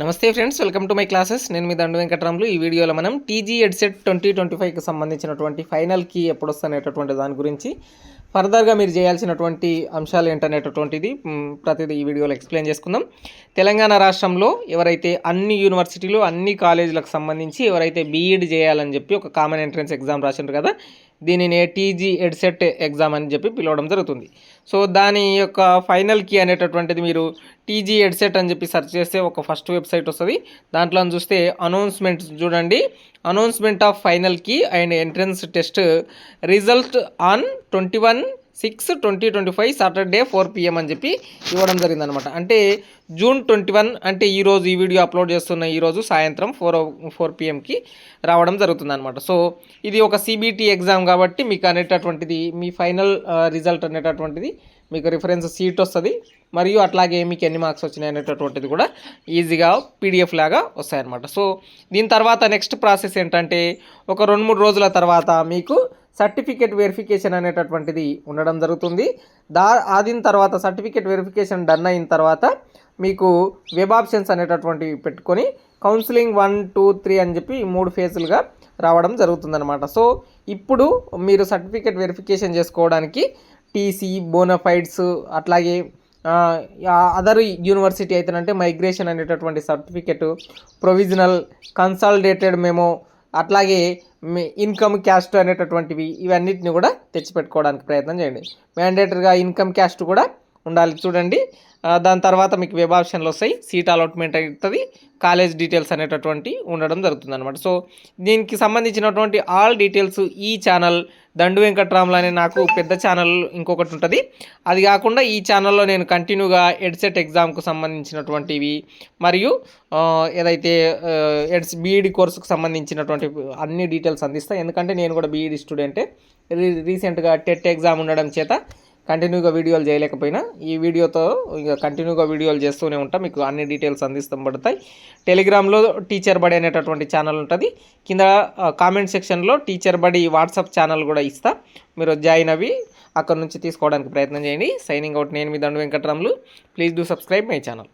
నమస్తే friends, welcome to my classes. నేను మీ దండు వెంకటరాములు. ఈ వీడియోలో మనం టీజీ ఎడ్సెట్ 2025కి సంబంధించినటువంటి ఫైనల్ కీ ఎప్పుడు వస్తనేటటువంటి దాని గురించి ఫర్దర్గా మీరు చేయాల్సినటువంటి అంశాలు ఏంటనేటటువంటిది ప్రతిదీ ఈ వీడియోలో ఎక్స్ప్లెయిన్ చేసుకుందాం. తెలంగాణ రాష్ట్రంలో ఎవరైతే అన్ని యూనివర్సిటీలు అన్ని కాలేజీలకు సంబంధించి ఎవరైతే బీఈడి చేయాలని చెప్పి ఒక కామన్ ఎంట్రన్స్ ఎగ్జామ్ రాసిండ్రు కదా, దీనిని టీజీ ఎడ్సెట్ ఎగ్జామ్ అని చెప్పి పిలవడం జరుగుతుంది. సో దాని యొక్క ఫైనల్ కీ అనేటటువంటిది మీరు టీజీ ఎడ్సెట్ అని చెప్పి సెర్చ్ చేస్తే ఒక ఫస్ట్ వెబ్సైట్ వస్తుంది. దాంట్లో చూస్తే అనౌన్స్మెంట్ చూడండి, announcement of final key and entrance test result on 21/6/2025 Saturday 4 PM అని చెప్పి ఇవ్వడం జరిగిందనమాట. అంటే June 21 అంటే ఈరోజు ఈ వీడియో అప్లోడ్ చేస్తున్న ఈరోజు సాయంత్రం 4 PMకి రావడం జరుగుతుందన్నమాట. సో ఇది ఒక సిబిటి ఎగ్జామ్ కాబట్టి మీకు అనేటటువంటిది మీ ఫైనల్ రిజల్ట్ అనేటటువంటిది మీకు రిఫరెన్స్ సీట్ వస్తుంది, మరియు అట్లాగే మీకు ఎన్ని మార్క్స్ వచ్చినాయి అనేటటువంటిది కూడా ఈజీగా పీడిఎఫ్ లాగా వస్తాయన్నమాట. సో దీని తర్వాత నెక్స్ట్ ప్రాసెస్ ఏంటంటే ఒక 2-3 రోజుల తర్వాత మీకు సర్టిఫికేట్ వెరిఫికేషన్ అనేటటువంటిది ఉండడం జరుగుతుంది. దీని తర్వాత సర్టిఫికేట్ వెరిఫికేషన్ డన్ అయిన తర్వాత మీకు వెబ్ ఆప్షన్స్ అనేటటువంటివి పెట్టుకొని కౌన్సిలింగ్ 1, 2, 3 అని చెప్పి 3 ఫేజులుగా రావడం జరుగుతుందన్నమాట. సో ఇప్పుడు మీరు సర్టిఫికేట్ వెరిఫికేషన్ చేసుకోవడానికి టీసీ, బోనఫైడ్స్, అట్లాగే అదర్ యూనివర్సిటీ అయితేనంటే మైగ్రేషన్ అనేటటువంటి సర్టిఫికెట్, ప్రొవిజనల్, కన్సాలిడేటెడ్ మెమో, అట్లాగే ఇన్కమ్ క్యాస్ట్ అనేటటువంటివి ఇవన్నిటిని కూడా తెచ్చిపెట్టుకోవడానికి ప్రయత్నం చేయండి. మ్యాండేటరీగా ఇన్కమ్ క్యాస్ట్ కూడా ఉండాలి చూడండి. దాని తర్వాత మీకు వెబ్ ఆప్షన్లు వస్తాయి, సీట్ అలాట్మెంట్ అవుతుంది, కాలేజ్ డీటెయిల్స్ అనేటటువంటి ఉండడం జరుగుతుంది అనమాట. సో దీనికి సంబంధించినటువంటి ఆల్ డీటెయిల్స్ ఈ ఛానల్ దండు వెంకట్రాములు అనే నాకు పెద్ద ఛానల్ ఇంకొకటి ఉంటుంది. అది కాకుండా ఈ ఛానల్లో నేను కంటిన్యూగా ఎడ్సెట్ ఎగ్జామ్కు సంబంధించినటువంటివి మరియు ఏదైతే బీఈడి కోర్సుకు సంబంధించినటువంటి అన్ని డీటెయిల్స్ అందిస్తాను. ఎందుకంటే నేను కూడా బీఈడి స్టూడెంటే. రీసెంట్గా టెట్ ఎగ్జామ్ ఉండడం చేత కంటిన్యూగా వీడియోలు చేయలేకపోయినా ఈ వీడియోతో ఇక కంటిన్యూగా వీడియోలు చేస్తూనే ఉంటాం, మీకు అన్ని డీటెయిల్స్ అందిస్తబడతాయి. టెలిగ్రామ్లో టీచర్ బడి అనేటటువంటి ఛానల్ ఉంటుంది. కింద కామెంట్ సెక్షన్లో టీచర్ బడి వాట్సాప్ ఛానల్ కూడా ఇస్తా, మీరు జాయిన్ అవి అక్కడ నుంచి తీసుకోవడానికి ప్రయత్నం చేయండి. సైనింగ్ అవుట్, నేను మీ దండు Venkataramulu. Please do subscribe my channel.